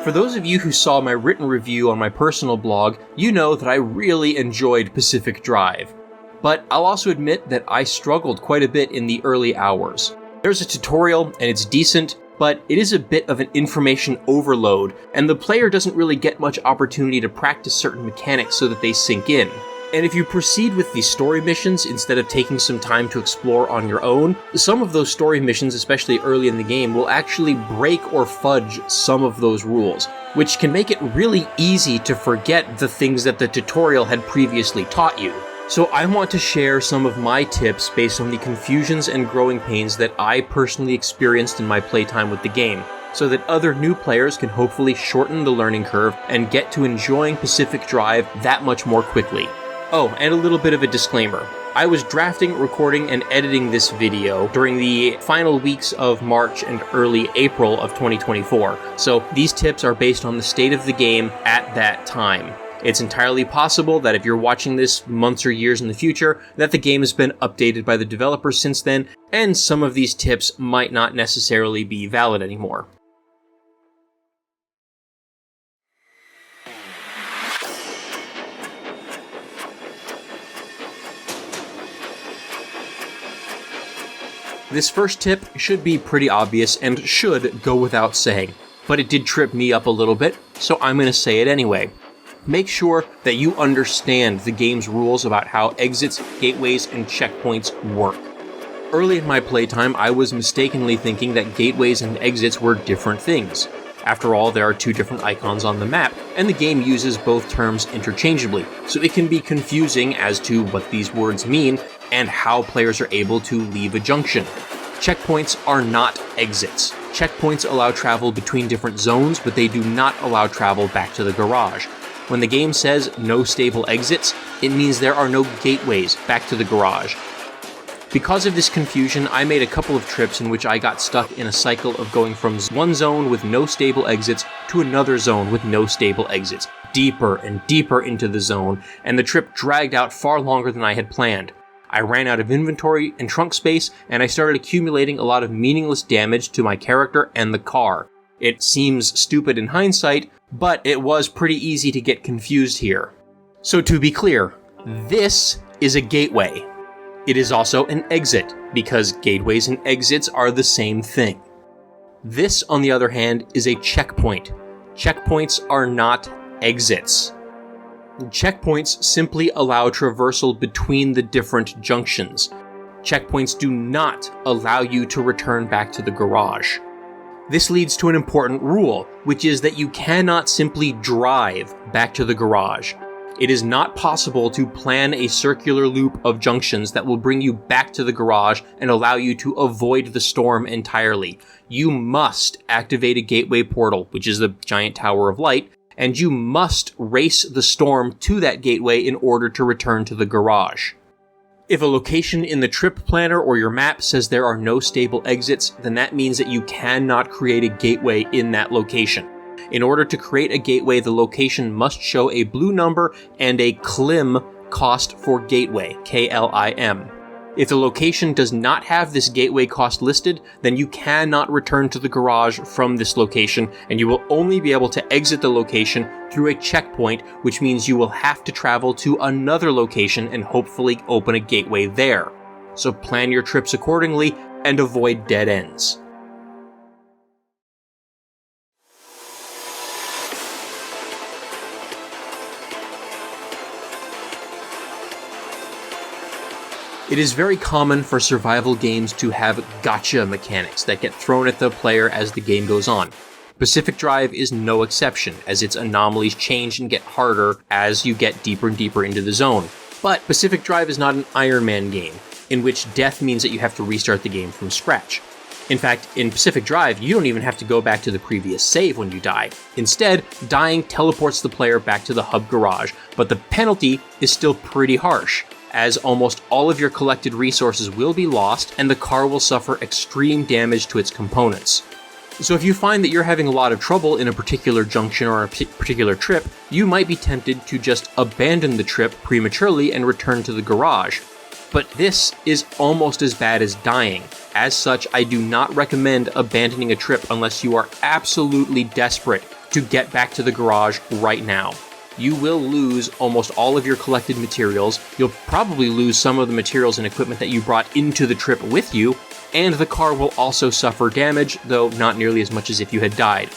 For those of you who saw my written review on my personal blog, you know that I really enjoyed Pacific Drive. But I'll also admit that I struggled quite a bit in the early hours. There's a tutorial, and it's decent, but it is a bit of an information overload, and the player doesn't really get much opportunity to practice certain mechanics so that they sink in. And if you proceed with the story missions instead of taking some time to explore on your own, some of those story missions, especially early in the game, will actually break or fudge some of those rules, which can make it really easy to forget the things that the tutorial had previously taught you. So I want to share some of my tips based on the confusions and growing pains that I personally experienced in my playtime with the game, so that other new players can hopefully shorten the learning curve and get to enjoying Pacific Drive that much more quickly. Oh, and a little bit of a disclaimer. I was drafting, recording, and editing this video during the final weeks of March and early April of 2024, so these tips are based on the state of the game at that time. It's entirely possible that if you're watching this months or years in the future, that the game has been updated by the developers since then, and some of these tips might not necessarily be valid anymore. This first tip should be pretty obvious and should go without saying, but it did trip me up a little bit, so I'm going to say it anyway. Make sure that you understand the game's rules about how exits, gateways, and checkpoints work. Early in my playtime, I was mistakenly thinking that gateways and exits were different things. After all, there are two different icons on the map, and the game uses both terms interchangeably, so it can be confusing as to what these words mean and how players are able to leave a junction. Checkpoints are not exits. Checkpoints allow travel between different zones, but they do not allow travel back to the garage. When the game says no stable exits, it means there are no gateways back to the garage. Because of this confusion, I made a couple of trips in which I got stuck in a cycle of going from one zone with no stable exits to another zone with no stable exits, deeper and deeper into the zone, and the trip dragged out far longer than I had planned. I ran out of inventory and trunk space, and I started accumulating a lot of meaningless damage to my character and the car. It seems stupid in hindsight, but it was pretty easy to get confused here. So to be clear, this is a gateway. It is also an exit, because gateways and exits are the same thing. This, on the other hand, is a checkpoint. Checkpoints are not exits. Checkpoints simply allow traversal between the different junctions. Checkpoints do not allow you to return back to the garage. This leads to an important rule, which is that you cannot simply drive back to the garage. It is not possible to plan a circular loop of junctions that will bring you back to the garage and allow you to avoid the storm entirely. You must activate a gateway portal, which is the giant tower of light, and you must race the storm to that gateway in order to return to the garage. If a location in the trip planner or your map says there are no stable exits, then that means that you cannot create a gateway in that location. In order to create a gateway, the location must show a blue number and a CLIM cost for gateway, K-L-I-M. If the location does not have this gateway cost listed, then you cannot return to the garage from this location, and you will only be able to exit the location through a checkpoint, which means you will have to travel to another location and hopefully open a gateway there. So plan your trips accordingly and avoid dead ends. It is very common for survival games to have gotcha mechanics that get thrown at the player as the game goes on. Pacific Drive is no exception, as its anomalies change and get harder as you get deeper and deeper into the zone. But Pacific Drive is not an Iron Man game, in which death means that you have to restart the game from scratch. In fact, in Pacific Drive, you don't even have to go back to the previous save when you die. Instead, dying teleports the player back to the hub garage, but the penalty is still pretty harsh, as almost all of your collected resources will be lost and the car will suffer extreme damage to its components. So if you find that you're having a lot of trouble in a particular junction or a particular trip, you might be tempted to just abandon the trip prematurely and return to the garage. But this is almost as bad as dying. As such, I do not recommend abandoning a trip unless you are absolutely desperate to get back to the garage right now. You will lose almost all of your collected materials, you'll probably lose some of the materials and equipment that you brought into the trip with you, and the car will also suffer damage, though not nearly as much as if you had died.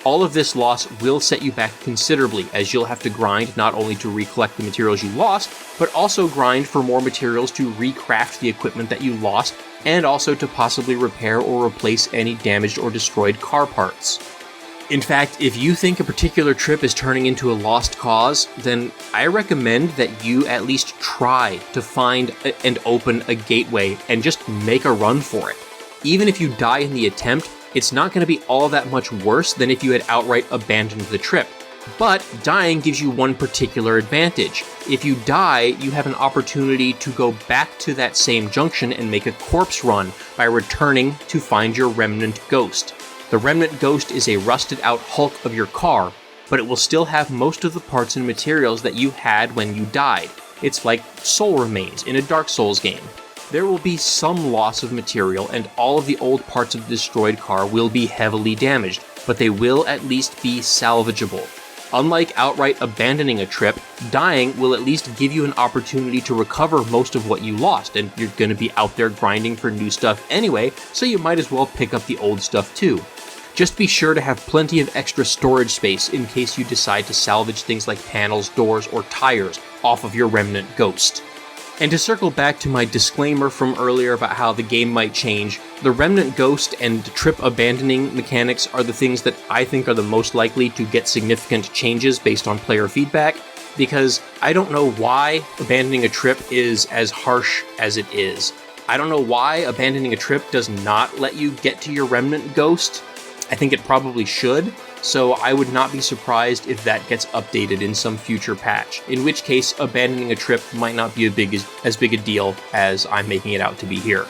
All of this loss will set you back considerably, as you'll have to grind not only to recollect the materials you lost, but also grind for more materials to recraft the equipment that you lost, and also to possibly repair or replace any damaged or destroyed car parts. In fact, if you think a particular trip is turning into a lost cause, then I recommend that you at least try to find and open a gateway and just make a run for it. Even if you die in the attempt, it's not going to be all that much worse than if you had outright abandoned the trip. But dying gives you one particular advantage. If you die, you have an opportunity to go back to that same junction and make a corpse run by returning to find your remnant ghost. The remnant ghost is a rusted out hulk of your car, but it will still have most of the parts and materials that you had when you died. It's like soul remains in a Dark Souls game. There will be some loss of material, and all of the old parts of the destroyed car will be heavily damaged, but they will at least be salvageable. Unlike outright abandoning a trip, dying will at least give you an opportunity to recover most of what you lost, and you're going to be out there grinding for new stuff anyway, so you might as well pick up the old stuff too. Just be sure to have plenty of extra storage space in case you decide to salvage things like panels, doors, or tires off of your remnant ghost. And to circle back to my disclaimer from earlier about how the game might change, the remnant ghost and trip abandoning mechanics are the things that I think are the most likely to get significant changes based on player feedback, because I don't know why abandoning a trip is as harsh as it is. I don't know why abandoning a trip does not let you get to your remnant ghost. I think it probably should, so I would not be surprised if that gets updated in some future patch, in which case abandoning a trip might not be as big a deal as I'm making it out to be here.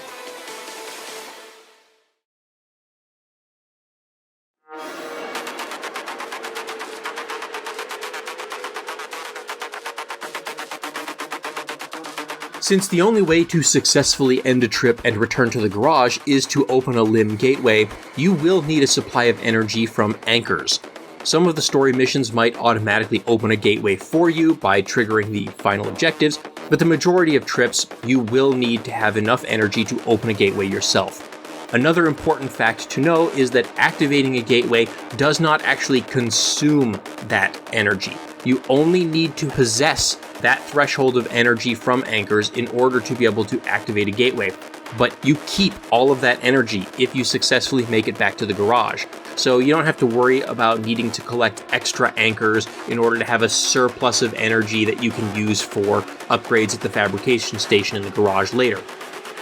Since the only way to successfully end a trip and return to the garage is to open a limb gateway, you will need a supply of energy from anchors. Some of the story missions might automatically open a gateway for you by triggering the final objectives, but the majority of trips, you will need to have enough energy to open a gateway yourself. Another important fact to know is that activating a gateway does not actually consume that energy. You only need to possess that threshold of energy from anchors in order to be able to activate a gateway. But you keep all of that energy if you successfully make it back to the garage. So you don't have to worry about needing to collect extra anchors in order to have a surplus of energy that you can use for upgrades at the fabrication station in the garage later.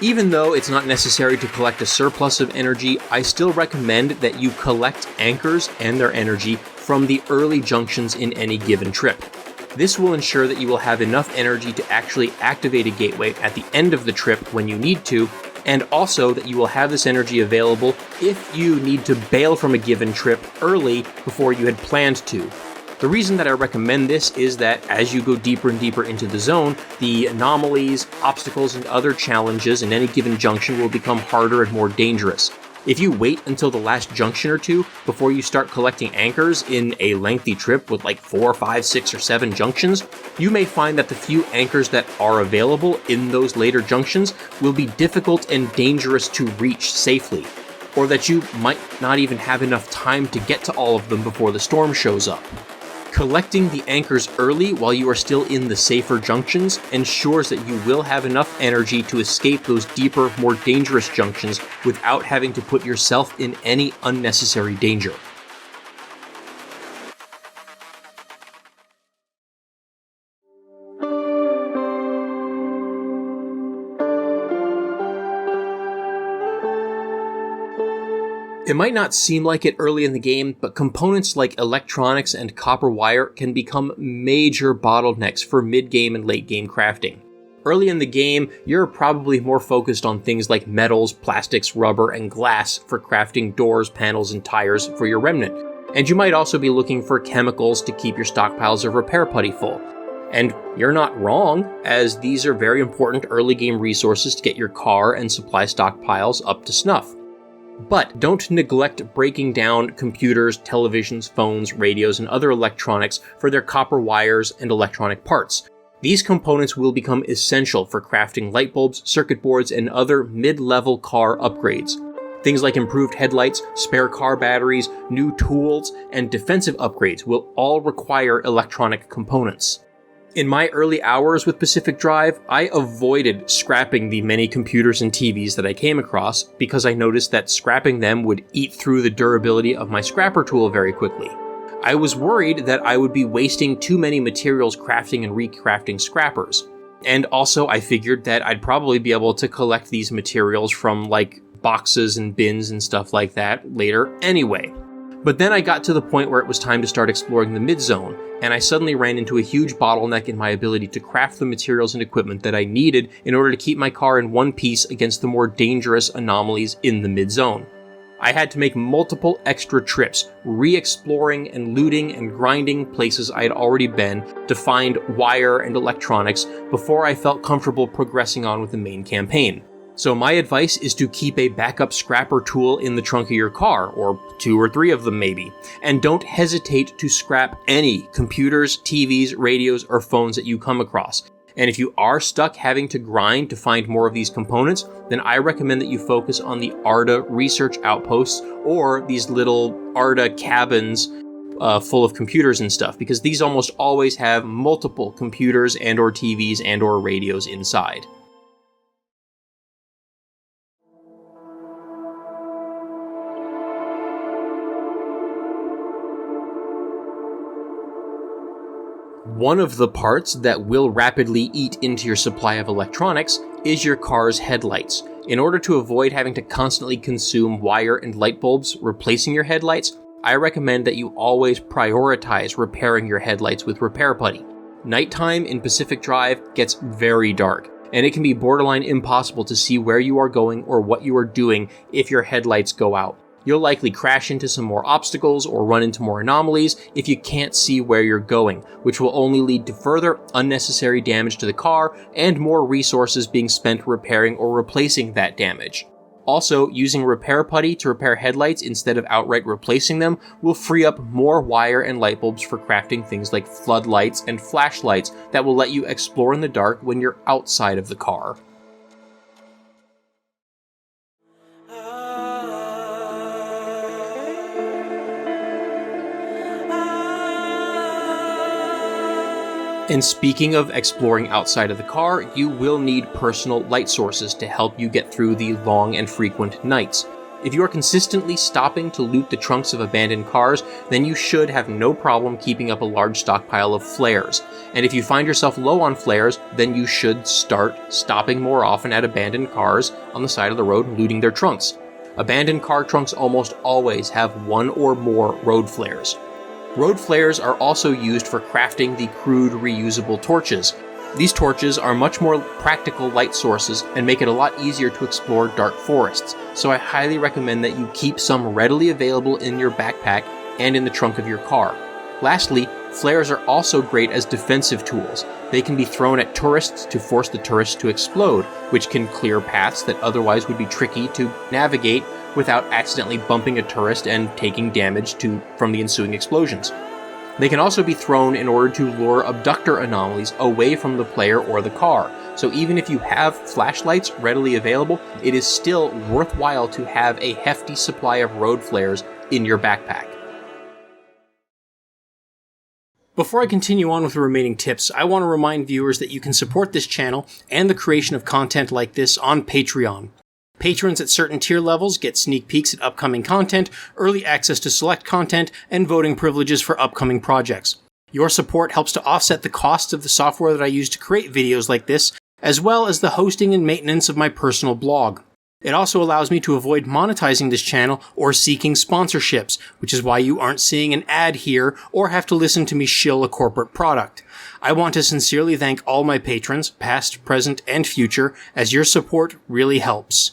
Even though it's not necessary to collect a surplus of energy, I still recommend that you collect anchors and their energy from the early junctions in any given trip. This will ensure that you will have enough energy to actually activate a gateway at the end of the trip when you need to, and also that you will have this energy available if you need to bail from a given trip early before you had planned to. The reason that I recommend this is that as you go deeper and deeper into the zone, the anomalies, obstacles, and other challenges in any given junction will become harder and more dangerous. If you wait until the last junction or two before you start collecting anchors in a lengthy trip with like 4, 5, 6, or 7 junctions, you may find that the few anchors that are available in those later junctions will be difficult and dangerous to reach safely, or that you might not even have enough time to get to all of them before the storm shows up. Collecting the anchors early while you are still in the safer junctions ensures that you will have enough energy to escape those deeper, more dangerous junctions without having to put yourself in any unnecessary danger. It might not seem like it early in the game, but components like electronics and copper wire can become major bottlenecks for mid-game and late-game crafting. Early in the game, you're probably more focused on things like metals, plastics, rubber, and glass for crafting doors, panels, and tires for your remnant. And you might also be looking for chemicals to keep your stockpiles of repair putty full. And you're not wrong, as these are very important early game resources to get your car and supply stockpiles up to snuff. But don't neglect breaking down computers, televisions, phones, radios, and other electronics for their copper wires and electronic parts. These components will become essential for crafting light bulbs, circuit boards, and other mid-level car upgrades. Things like improved headlights, spare car batteries, new tools, and defensive upgrades will all require electronic components. In my early hours with Pacific Drive, I avoided scrapping the many computers and TVs that I came across because I noticed that scrapping them would eat through the durability of my scrapper tool very quickly. I was worried that I would be wasting too many materials crafting and recrafting scrappers. And also I figured that I'd probably be able to collect these materials from like boxes and bins and stuff like that later anyway. But then I got to the point where it was time to start exploring the mid-zone, and I suddenly ran into a huge bottleneck in my ability to craft the materials and equipment that I needed in order to keep my car in one piece against the more dangerous anomalies in the mid-zone. I had to make multiple extra trips, re-exploring and looting and grinding places I had already been to find wire and electronics before I felt comfortable progressing on with the main campaign. So my advice is to keep a backup scrapper tool in the trunk of your car, or 2 or 3 of them maybe, and don't hesitate to scrap any computers, TVs, radios, or phones that you come across. And if you are stuck having to grind to find more of these components, then I recommend that you focus on the ARDA research outposts or these little ARDA cabins full of computers and stuff, because these almost always have multiple computers and or TVs and or radios inside. One of the parts that will rapidly eat into your supply of electronics is your car's headlights. In order to avoid having to constantly consume wire and light bulbs replacing your headlights, I recommend that you always prioritize repairing your headlights with repair putty. Nighttime in Pacific Drive gets very dark, and it can be borderline impossible to see where you are going or what you are doing if your headlights go out. You'll likely crash into some more obstacles or run into more anomalies if you can't see where you're going, which will only lead to further unnecessary damage to the car and more resources being spent repairing or replacing that damage. Also, using repair putty to repair headlights instead of outright replacing them will free up more wire and light bulbs for crafting things like floodlights and flashlights that will let you explore in the dark when you're outside of the car. And speaking of exploring outside of the car, you will need personal light sources to help you get through the long and frequent nights. If you are consistently stopping to loot the trunks of abandoned cars, then you should have no problem keeping up a large stockpile of flares. And if you find yourself low on flares, then you should start stopping more often at abandoned cars on the side of the road and looting their trunks. Abandoned car trunks almost always have 1 or more road flares. Road flares are also used for crafting the crude reusable torches. These torches are much more practical light sources and make it a lot easier to explore dark forests, so I highly recommend that you keep some readily available in your backpack and in the trunk of your car. Lastly, flares are also great as defensive tools. They can be thrown at tourists to force the tourists to explode, which can clear paths that otherwise would be tricky to navigate without accidentally bumping a tourist and taking damage from the ensuing explosions. They can also be thrown in order to lure abductor anomalies away from the player or the car, so even if you have flashlights readily available, it is still worthwhile to have a hefty supply of road flares in your backpack. Before I continue on with the remaining tips, I want to remind viewers that you can support this channel and the creation of content like this on Patreon. Patrons at certain tier levels get sneak peeks at upcoming content, early access to select content, and voting privileges for upcoming projects. Your support helps to offset the costs of the software that I use to create videos like this, as well as the hosting and maintenance of my personal blog. It also allows me to avoid monetizing this channel or seeking sponsorships, which is why you aren't seeing an ad here or have to listen to me shill a corporate product. I want to sincerely thank all my patrons, past, present, and future, as your support really helps.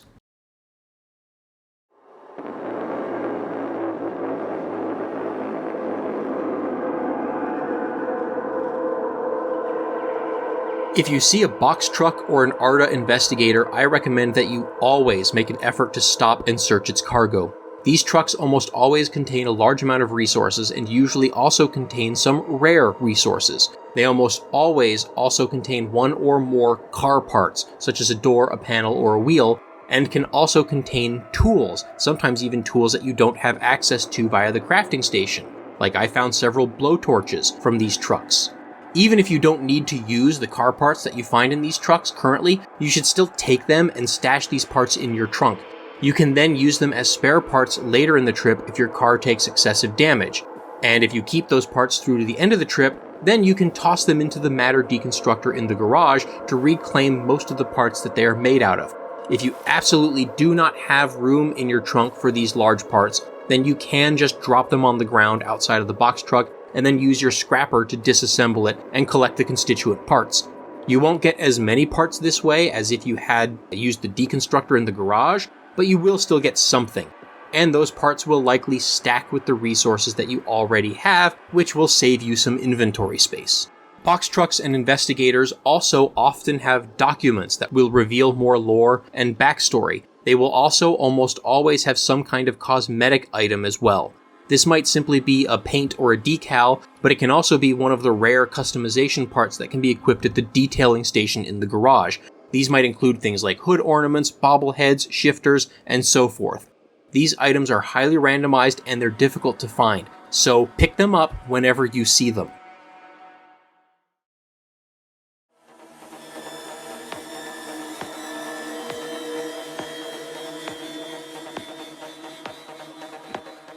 If you see a box truck or an ARDA investigator, I recommend that you always make an effort to stop and search its cargo. These trucks almost always contain a large amount of resources and usually also contain some rare resources. They almost always also contain one or more car parts, such as a door, a panel, or a wheel, and can also contain tools, sometimes even tools that you don't have access to via the crafting station. Like I found several blowtorches from these trucks. Even if you don't need to use the car parts that you find in these trucks currently, you should still take them and stash these parts in your trunk. You can then use them as spare parts later in the trip if your car takes excessive damage. And if you keep those parts through to the end of the trip, then you can toss them into the Matter Deconstructor in the garage to reclaim most of the parts that they are made out of. If you absolutely do not have room in your trunk for these large parts, then you can just drop them on the ground outside of the box truck and then use your scrapper to disassemble it and collect the constituent parts. You won't get as many parts this way as if you had used the deconstructor in the garage, but you will still get something. And those parts will likely stack with the resources that you already have, which will save you some inventory space. Box trucks and investigators also often have documents that will reveal more lore and backstory. They will also almost always have some kind of cosmetic item as well. This might simply be a paint or a decal, but it can also be one of the rare customization parts that can be equipped at the detailing station in the garage. These might include things like hood ornaments, bobbleheads, shifters, and so forth. These items are highly randomized and they're difficult to find, so pick them up whenever you see them.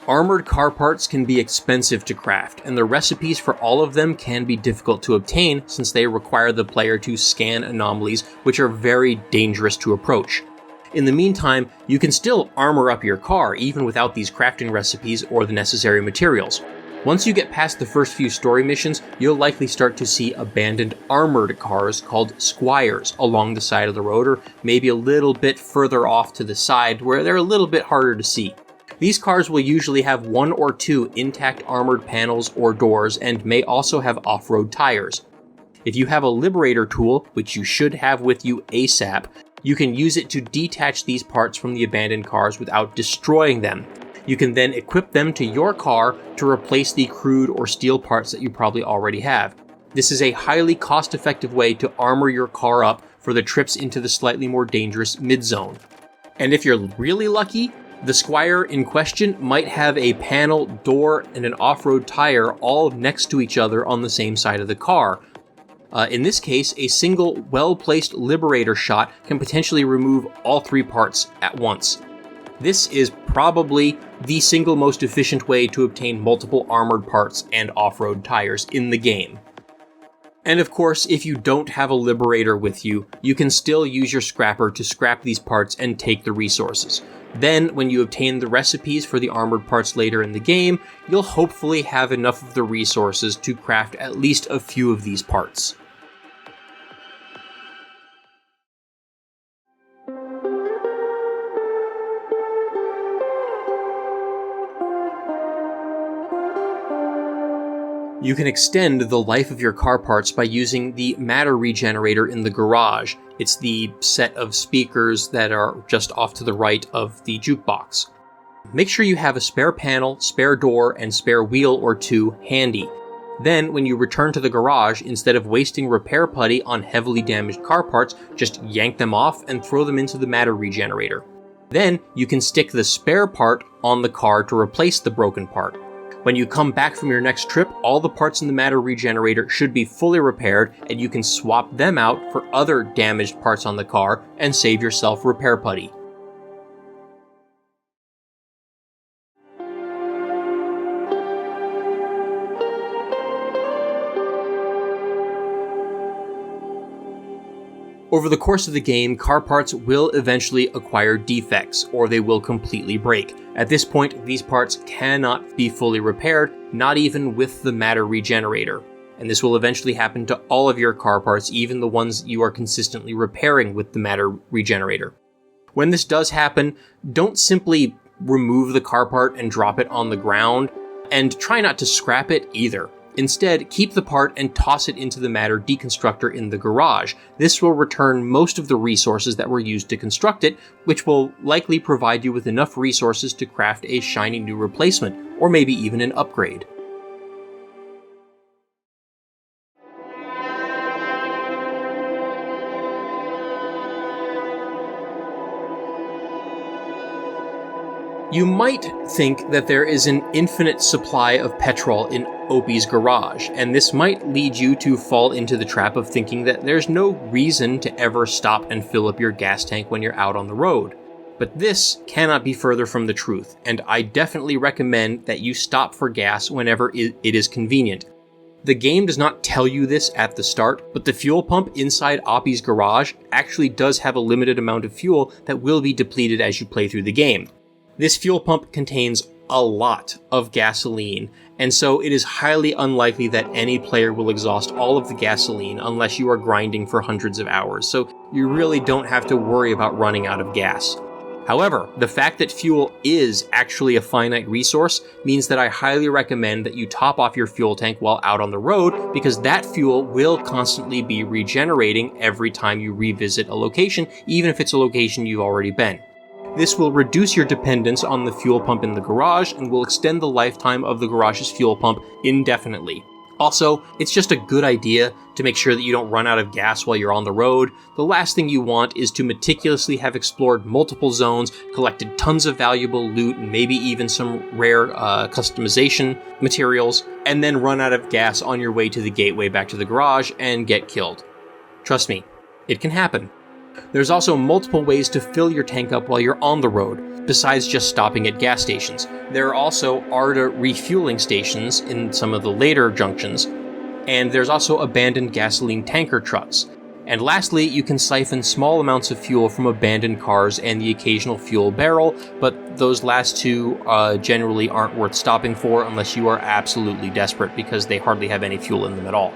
Armored car parts can be expensive to craft, and the recipes for all of them can be difficult to obtain since they require the player to scan anomalies which are very dangerous to approach. In the meantime, you can still armor up your car even without these crafting recipes or the necessary materials. Once you get past the first few story missions, you'll likely start to see abandoned armored cars called Squires along the side of the road, or maybe a little bit further off to the side where they're a little bit harder to see. These cars will usually have one or two intact armored panels or doors and may also have off-road tires. If you have a Liberator tool, which you should have with you ASAP, you can use it to detach these parts from the abandoned cars without destroying them. You can then equip them to your car to replace the crude or steel parts that you probably already have. This is a highly cost-effective way to armor your car up for the trips into the slightly more dangerous mid-zone. And if you're really lucky, the Squire in question might have a panel, door, and an off-road tire all next to each other on the same side of the car. In this case, a single well-placed Liberator shot can potentially remove all three parts at once. This is probably the single most efficient way to obtain multiple armored parts and off-road tires in the game. And of course, if you don't have a Liberator with you, you can still use your scrapper to scrap these parts and take the resources. Then, when you obtain the recipes for the armored parts later in the game, you'll hopefully have enough of the resources to craft at least a few of these parts. You can extend the life of your car parts by using the Matter Regenerator in the garage. It's the set of speakers that are just off to the right of the jukebox. Make sure you have a spare panel, spare door, and spare wheel or two handy. Then, when you return to the garage, instead of wasting repair putty on heavily damaged car parts, just yank them off and throw them into the Matter Regenerator. Then, you can stick the spare part on the car to replace the broken part. When you come back from your next trip, all the parts in the Matter Regenerator should be fully repaired, and you can swap them out for other damaged parts on the car and save yourself repair putty. Over the course of the game, car parts will eventually acquire defects, or they will completely break. At this point, these parts cannot be fully repaired, not even with the Matter Regenerator. And this will eventually happen to all of your car parts, even the ones you are consistently repairing with the Matter Regenerator. When this does happen, don't simply remove the car part and drop it on the ground, and try not to scrap it either. Instead, keep the part and toss it into the Matter Deconstructor in the garage. This will return most of the resources that were used to construct it, which will likely provide you with enough resources to craft a shiny new replacement, or maybe even an upgrade. You might think that there is an infinite supply of petrol in Opie's garage, and this might lead you to fall into the trap of thinking that there's no reason to ever stop and fill up your gas tank when you're out on the road. But this cannot be further from the truth, and I definitely recommend that you stop for gas whenever it is convenient. The game does not tell you this at the start, but the fuel pump inside Opie's garage actually does have a limited amount of fuel that will be depleted as you play through the game. This fuel pump contains a lot of gasoline, and so it is highly unlikely that any player will exhaust all of the gasoline unless you are grinding for hundreds of hours, so you really don't have to worry about running out of gas. However, the fact that fuel is actually a finite resource means that I highly recommend that you top off your fuel tank while out on the road, because that fuel will constantly be regenerating every time you revisit a location, even if it's a location you've already been. This will reduce your dependence on the fuel pump in the garage and will extend the lifetime of the garage's fuel pump indefinitely. Also, it's just a good idea to make sure that you don't run out of gas while you're on the road. The last thing you want is to meticulously have explored multiple zones, collected tons of valuable loot, and maybe even some rare customization materials, and then run out of gas on your way to the gateway back to the garage and get killed. Trust me, it can happen. There's also multiple ways to fill your tank up while you're on the road, besides just stopping at gas stations. There are also ARDA refueling stations in some of the later junctions, and there's also abandoned gasoline tanker trucks. And lastly, you can siphon small amounts of fuel from abandoned cars and the occasional fuel barrel, but those last two generally aren't worth stopping for unless you are absolutely desperate, because they hardly have any fuel in them at all.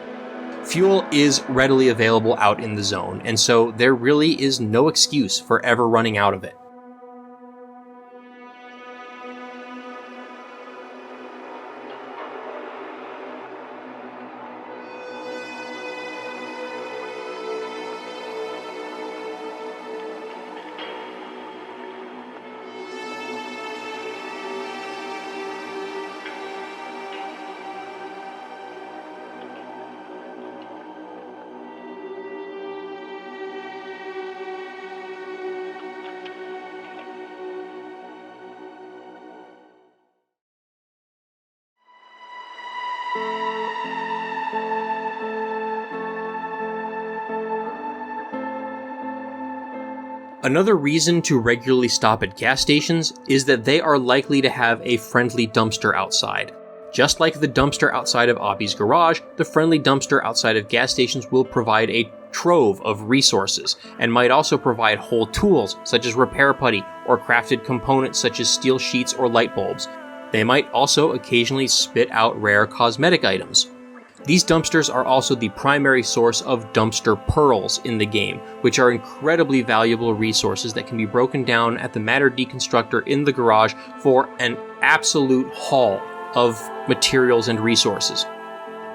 Fuel is readily available out in the zone, and so there really is no excuse for ever running out of it. Another reason to regularly stop at gas stations is that they are likely to have a friendly dumpster outside. Just like the dumpster outside of Opie's garage, the friendly dumpster outside of gas stations will provide a trove of resources, and might also provide whole tools such as repair putty, or crafted components such as steel sheets or light bulbs. They might also occasionally spit out rare cosmetic items. These dumpsters are also the primary source of dumpster pearls in the game, which are incredibly valuable resources that can be broken down at the Matter Deconstructor in the garage for an absolute haul of materials and resources.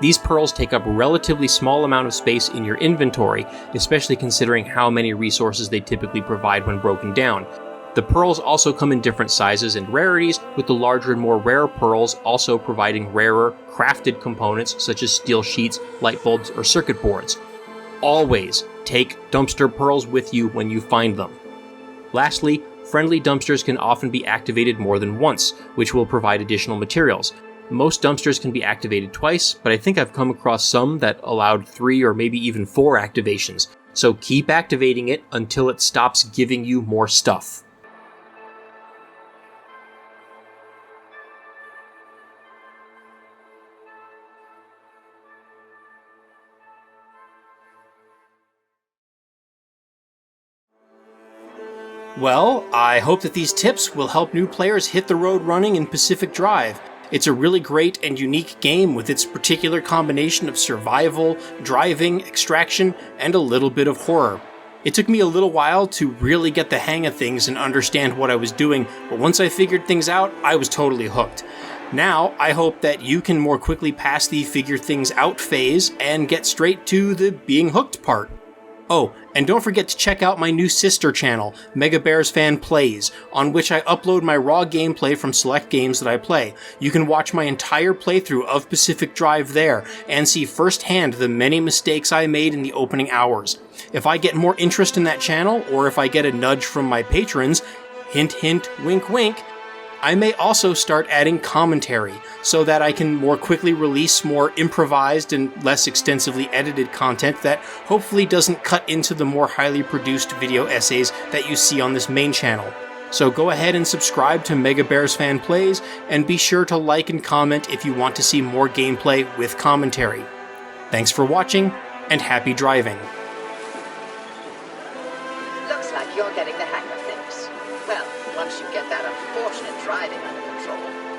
These pearls take up a relatively small amount of space in your inventory, especially considering how many resources they typically provide when broken down. The pearls also come in different sizes and rarities, with the larger and more rare pearls also providing rarer, crafted components such as steel sheets, light bulbs, or circuit boards. Always take dumpster pearls with you when you find them. Lastly, friendly dumpsters can often be activated more than once, which will provide additional materials. Most dumpsters can be activated twice, but I think I've come across some that allowed 3 or maybe even 4 activations, so keep activating it until it stops giving you more stuff. Well, I hope that these tips will help new players hit the road running in Pacific Drive. It's a really great and unique game with its particular combination of survival, driving, extraction, and a little bit of horror. It took me a little while to really get the hang of things and understand what I was doing, but once I figured things out, I was totally hooked. Now, I hope that you can more quickly pass the figure things out phase and get straight to the being hooked part. Oh, and don't forget to check out my new sister channel, Mega Bears Fan Plays, on which I upload my raw gameplay from select games that I play. You can watch my entire playthrough of Pacific Drive there, and see firsthand the many mistakes I made in the opening hours. If I get more interest in that channel, or if I get a nudge from my patrons, hint hint, wink wink, I may also start adding commentary, so that I can more quickly release more improvised and less extensively edited content that hopefully doesn't cut into the more highly produced video essays that you see on this main channel. So go ahead and subscribe to Mega Bears Fan Plays, and be sure to like and comment if you want to see more gameplay with commentary. Thanks for watching, and happy driving. Looks like you're getting the hang of things. Well, once you get that unfortunate driving under control.